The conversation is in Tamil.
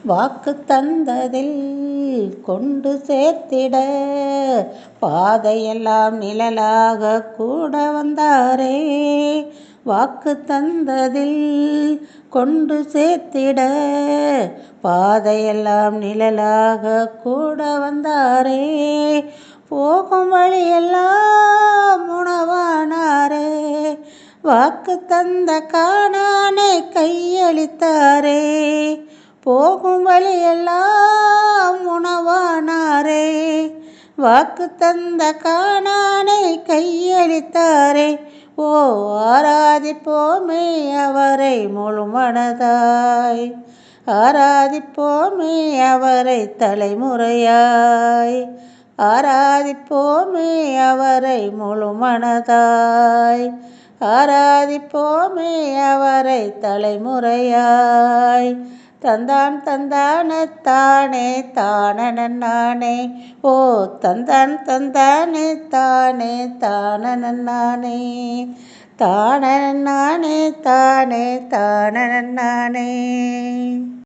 வாக்கு தந்ததில் கொண்டு சேர்த்திட பாதையெல்லாம் நிழலாக கூட வந்தாரே. வாக்கு தந்ததில் கொண்டு சேர்த்திட பாதையெல்லாம் நிழலாக கூட வந்தாரே. போகும் வழியெல்லாம் உணவானாரே. வாக்கு தந்த கானானை கையளித்தாரே. போகும் வழியெல்லாம் உணவானாரே. வாக்கு தந்த கானானை கையளித்தாரே. ஓ ஆராதிப்போமே அவரை முழு மனதாய், ஆராதிப்போமே அவரை தலைமுறையாய், ஆராதிப்போமே அவரை முழு மனதாய், ஆராதிப்போமே அவரை தலைமுறையாய். தந்தான் தந்தானே தானே தானே. ஓ தந்தான் தந்தானே தானே தானே. தானே தானே தானே.